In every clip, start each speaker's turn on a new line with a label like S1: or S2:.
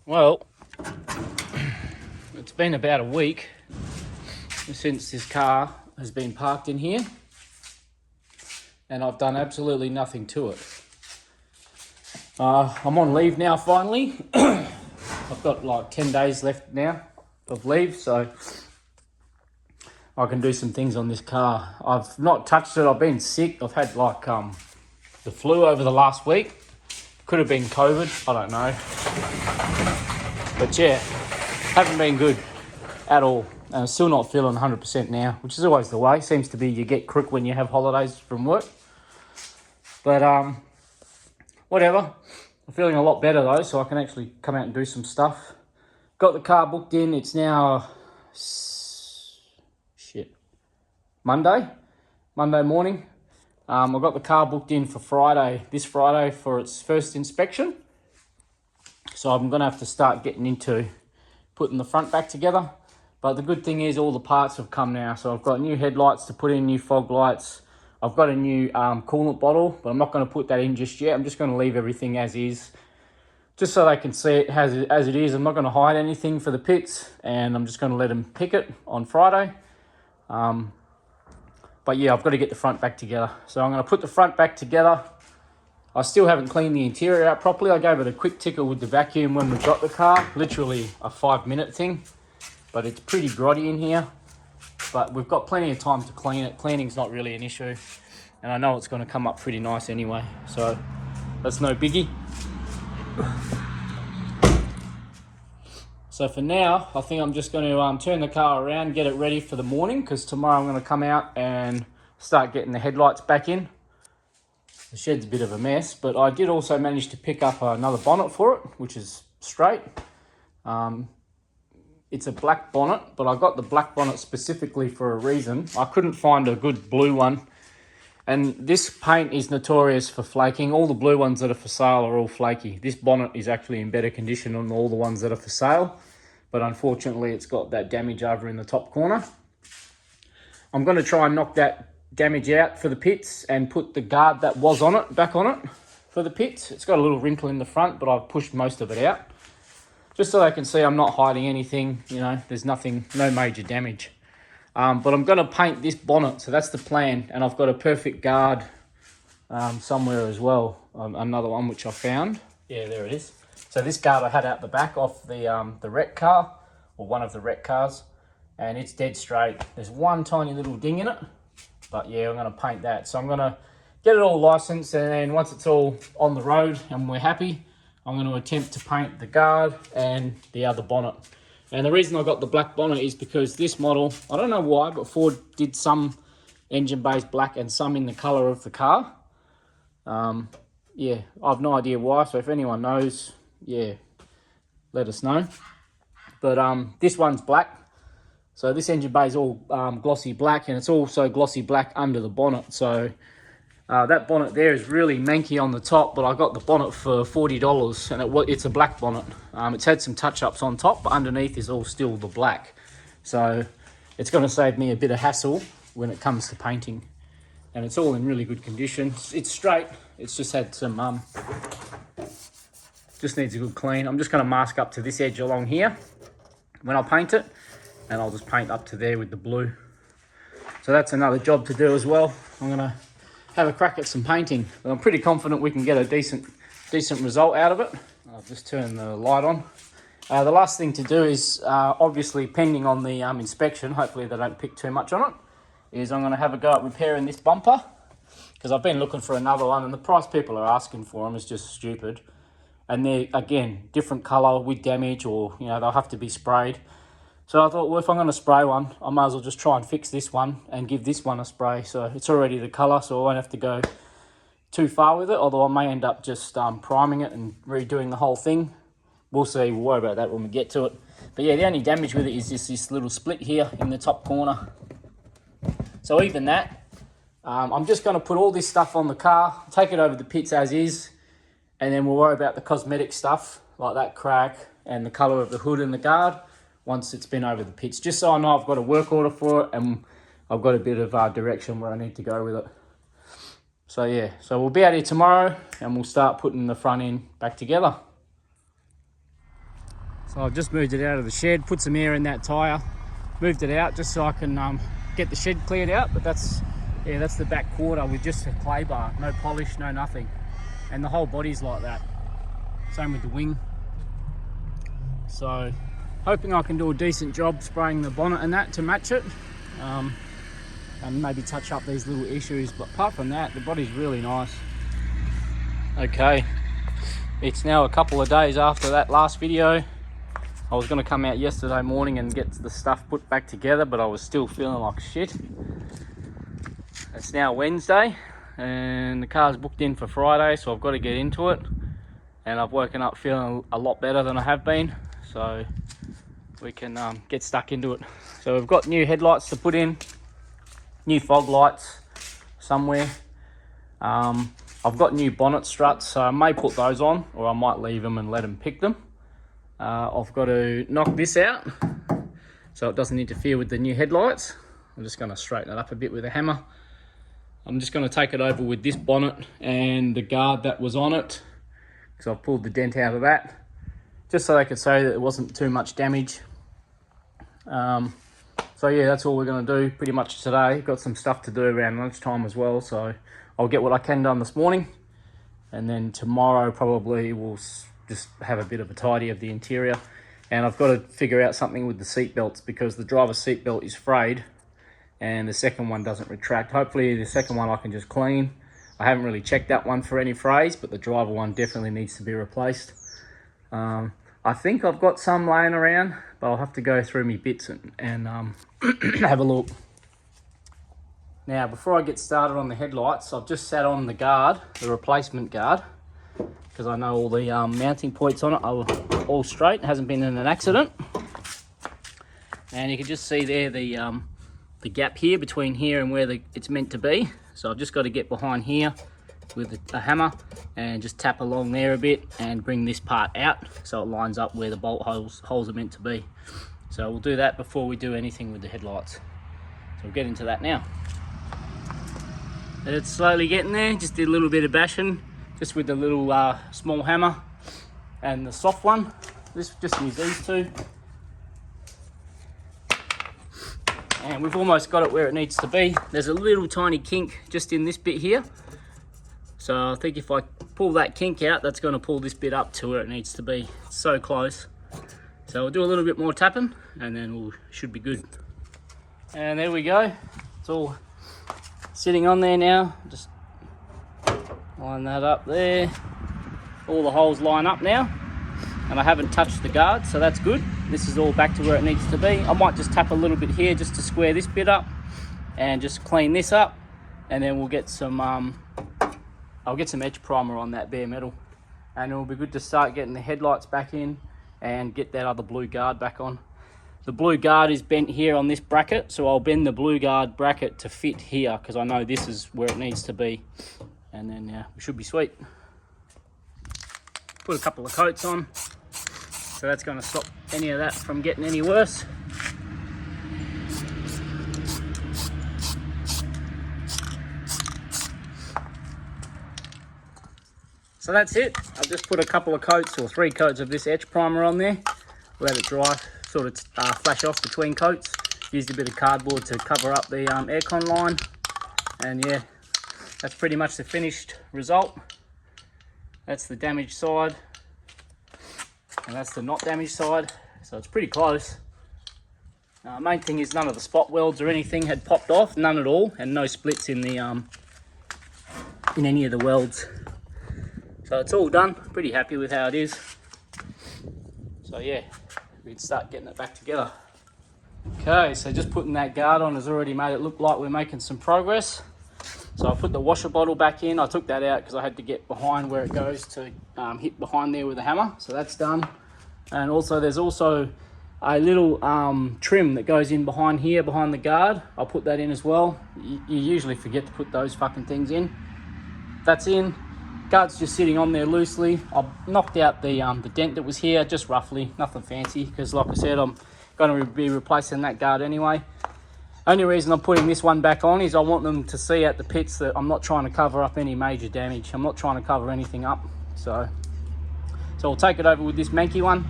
S1: Well, it's been about a week since this car has been parked in here, and I've done absolutely nothing to it. I'm on leave now finally. I've got like 10 days left now of leave, so I can do some things on this car. I've not touched it. I've been sick. I've had like the flu over the last week. Could have been COVID, I don't know. But yeah, haven't been good at all. And I'm still not feeling 100% now, which is always the way. Seems to be you get crook when you have holidays from work. But whatever. I'm feeling a lot better though, so I can actually come out and do some stuff. Got the car booked in. It's now Monday morning. I've got the car booked in for this Friday for its first inspection. So I'm going to have to start getting into putting the front back together. But the good thing is all the parts have come now. So I've got new headlights to put in, new fog lights. I've got a new coolant bottle, but I'm not going to put that in just yet. I'm just going to leave everything as is, just so they can see it as it is. I'm not going to hide anything for the pits, and I'm just going to let them pick it on Friday. But yeah, I've got to get the front back together. So I'm going to put the front back together. I still haven't cleaned the interior out properly. I gave it a quick tickle with the vacuum when we got the car. Literally a 5-minute thing. But it's pretty grotty in here. But we've got plenty of time to clean it. Cleaning's not really an issue. And I know it's going to come up pretty nice anyway. So that's no biggie. So for now, I think I'm just going to turn the car around, get it ready for the morning, because tomorrow I'm going to come out and start getting the headlights back in. The shed's a bit of a mess, but I did also manage to pick up another bonnet for it, which is straight. It's a black bonnet, but I got the black bonnet specifically for a reason. I couldn't find a good blue one. And this paint is notorious for flaking. All the blue ones that are for sale are all flaky. This bonnet is actually in better condition than all the ones that are for sale. But unfortunately, it's got that damage over in the top corner. I'm going to try and knock that damage out for the pits and put the guard that was on it back on it for the pits. It's got a little wrinkle in the front, but I've pushed most of it out. Just so they can see I'm not hiding anything. You know, there's nothing, no major damage. But I'm going to paint this bonnet, so that's the plan. And I've got a perfect guard somewhere as well. Another one which I found. Yeah, there it is. So this guard I had out the back off the wreck car, or one of the wreck cars. And it's dead straight. There's one tiny little ding in it. But yeah, I'm going to paint that. So I'm going to get it all licensed, and then once it's all on the road and we're happy, I'm going to attempt to paint the guard and the other bonnet. And the reason I got the black bonnet is because this model, I don't know why, but Ford did some engine bays black and some in the colour of the car. Yeah, I have no idea why, so if anyone knows, yeah, let us know. But this one's black. So this engine bay is all glossy black, and it's also glossy black under the bonnet. So that bonnet there is really manky on the top, but I got the bonnet for $40, and it's a black bonnet. It's had some touch-ups on top, but underneath is all still the black. So it's going to save me a bit of hassle when it comes to painting. And it's all in really good condition. It's straight. It's just had some, just needs a good clean. I'm just going to mask up to this edge along here when I paint it. And I'll just paint up to there with the blue. So that's another job to do as well. I'm going to have a crack at some painting. But I'm pretty confident we can get a decent result out of it. I'll just turn the light on. The last thing to do is, obviously pending on the inspection, hopefully they don't pick too much on it, is I'm going to have a go at repairing this bumper. Because I've been looking for another one, and the price people are asking for them is just stupid. And they're, again, different colour with damage, or, you know, they'll have to be sprayed. So I thought, well, if I'm going to spray one, I might as well just try and fix this one and give this one a spray. So it's already the colour, so I won't have to go too far with it, although I may end up just priming it and redoing the whole thing. We'll see. We'll worry about that when we get to it. But yeah, the only damage with it is just this little split here in the top corner. So even that, I'm just going to put all this stuff on the car, take it over the pits as is, and then we'll worry about the cosmetic stuff, like that crack and the colour of the hood and the guard, once it's been over the pits, just so I know I've got a work order for it and I've got a bit of direction where I need to go with it. So yeah, so we'll be out here tomorrow and we'll start putting the front end back together. So I've just moved it out of the shed, put some air in that tyre, moved it out just so I can get the shed cleared out. But that's the back quarter with just a clay bar, no polish, no nothing. And the whole body's like that. Same with the wing. So hoping I can do a decent job spraying the bonnet and that to match it. And maybe touch up these little issues, but apart from that, the body's really nice. Okay, it's now a couple of days after that last video. I was going to come out yesterday morning and get the stuff put back together, but I was still feeling like shit. It's now Wednesday and the car's booked in for Friday, so I've got to get into it. And I've woken up feeling a lot better than I have been, so we can get stuck into it. So we've got new headlights to put in, new fog lights somewhere. I've got new bonnet struts, so I may put those on, or I might leave them and let them pick them. I've got to knock this out so it doesn't interfere with the new headlights. I'm just going to straighten it up a bit with a hammer. I'm just going to take it over with this bonnet and the guard that was on it, because I've pulled the dent out of that, just so they could say that it wasn't too much damage. So yeah, that's all we're going to do pretty much today. Got some stuff to do around lunchtime as well, so I'll get what I can done this morning, and then tomorrow probably we'll just have a bit of a tidy of the interior. And I've got to figure out something with the seat belts, because the driver's seat belt is frayed and the second one doesn't retract. Hopefully the second one I can just clean. I haven't really checked that one for any frays, but the driver one definitely needs to be replaced. I think I've got some laying around, but I'll have to go through my bits and have a look. Now, before I get started on the headlights, I've just sat on the guard, the replacement guard, because I know all the mounting points on it are all straight. It hasn't been in an accident. And you can just see there the gap here between here and where it's meant to be. So I've just got to get behind here with a hammer and just tap along there a bit and bring this part out so it lines up where the bolt holes are meant to be. So we'll do that before we do anything with the headlights. So we'll get into that now. It's slowly getting there. Just did a little bit of bashing just with the little small hammer and the soft one. This just use these two. And we've almost got it where it needs to be. There's a little tiny kink just in this bit here. So I think if I pull that kink out, that's going to pull this bit up to where it needs to be. It's so close. So we'll do a little bit more tapping and then we should be good. And there we go. It's all sitting on there now. Just line that up there. All the holes line up now. And I haven't touched the guard, so that's good. This is all back to where it needs to be. I might just tap a little bit here just to square this bit up and just clean this up. And then we'll get some, I'll get some edge primer on that bare metal. And it'll be good to start getting the headlights back in and get that other blue guard back on. The blue guard is bent here on this bracket, so I'll bend the blue guard bracket to fit here because I know this is where it needs to be. And then we should be sweet. Put a couple of coats on. So that's going to stop any of that from getting any worse. So that's it. I've just put a couple of coats or 3 coats of this etch primer on there. Let it dry, sort of flash off between coats. Used a bit of cardboard to cover up the aircon line. And yeah, that's pretty much the finished result. That's the damaged side. And that's the not damaged side, so it's pretty close. Main thing is none of the spot welds or anything had popped off, none at all, and no splits in the in any of the welds. So it's all done. Pretty happy with how it is. So yeah, we can start getting it back together. Okay, so just putting that guard on has already made it look like we're making some progress. So I put the washer bottle back in. I took that out because I had to get behind where it goes to hit behind there with a hammer. So that's done. And also there's also a little trim that goes in behind here, behind the guard. I'll put that in as well. You usually forget to put those fucking things in. That's in. Guard's just sitting on there loosely. I've knocked out the dent that was here, just roughly, nothing fancy. Because like I said, I'm going to be replacing that guard anyway. Only reason I'm putting this one back on is I want them to see at the pits that I'm not trying to cover up any major damage. I'm not trying to cover anything up. So we'll take it over with this Menkey one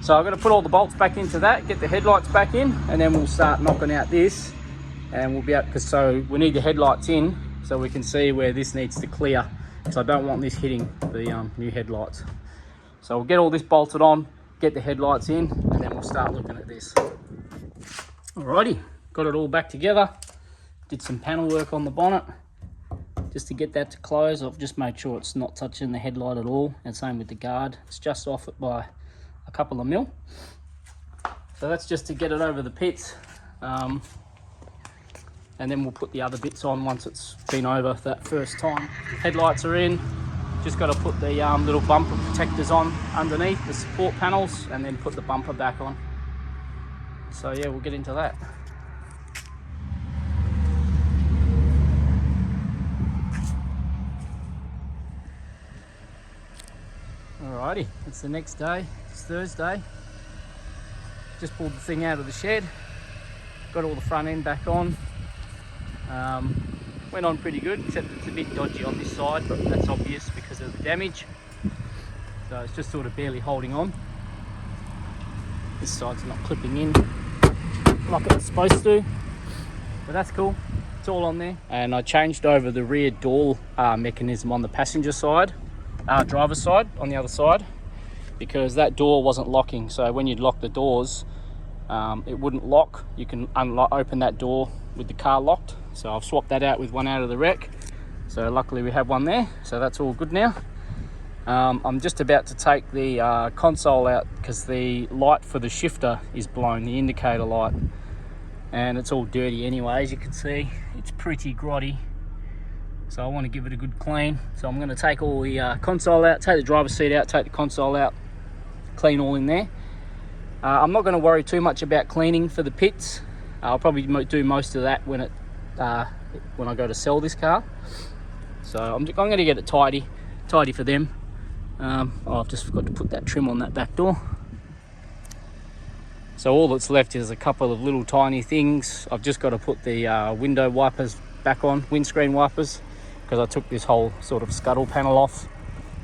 S1: So I'm going to put all the bolts back into that, get the headlights back in, and then we'll start knocking out this, and we'll be out, because so we need the headlights in so we can see where this needs to clear, because I don't want this hitting the new headlights. So we'll get all this bolted on, get the headlights in, and then we'll start looking at this. Alrighty, got it all back together. Did some panel work on the bonnet just to get that to close. I've just made sure it's not touching the headlight at all, and same with the guard. It's just off it by a couple of mil. So that's just to get it over the pits, and then we'll put the other bits on once it's been over that first time. Headlights are in. Just got to put the little bumper protectors on underneath the support panels, and then put the bumper back on. So yeah, we'll get into that. Alrighty, it's the next day. It's Thursday. Just pulled the thing out of the shed. Got all the front end back on. Went on pretty good, except it's a bit dodgy on this side, but that's obvious because of the damage. So it's just sort of barely holding on. This side's not clipping in like it's supposed to, but that's cool. It's all on there. And I changed over the rear door mechanism on the passenger side, driver's side, on the other side, because that door wasn't locking. So when you'd lock the doors, it wouldn't lock. You can open that door with the car locked. So I've swapped that out with one out of the wreck. So luckily we have one there. So that's all good now. I'm just about to take the console out because the light for the shifter is blown, the indicator light, and it's all dirty anyway. As you can see, it's pretty grotty. So I want to give it a good clean. So I'm going to take all the console out, take the driver's seat out, take the console out, clean all in there. I'm not going to worry too much about cleaning for the pits. I'll probably do most of that when I go to sell this car. So I'm going to get it tidy for them. I've just forgot to put that trim on that back door. So all that's left is a couple of little tiny things. I've just got to put the window wipers back on, windscreen wipers, because I took this whole sort of scuttle panel off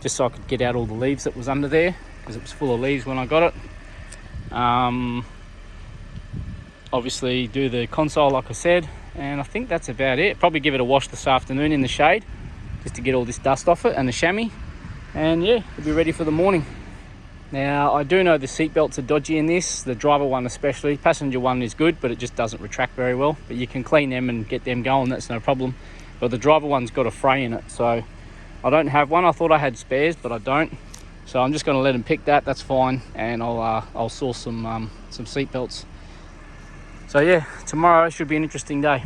S1: just so I could get out all the leaves that was under there, because it was full of leaves when I got it. Obviously do the console like I said, and I think that's about it. Probably give it a wash this afternoon in the shade just to get all this dust off it and the chamois, and yeah, it'll be ready for the morning. Now I do know the seat belts are dodgy in this, the driver one especially. Passenger one is good, but it just doesn't retract very well, but you can clean them and get them going, that's no problem. But the driver one's got a fray in it, so I don't have one. I thought I had spares, but I don't. So I'm just going to let him pick that. That's fine, and I'll source some seat belts. So yeah, tomorrow should be an interesting day.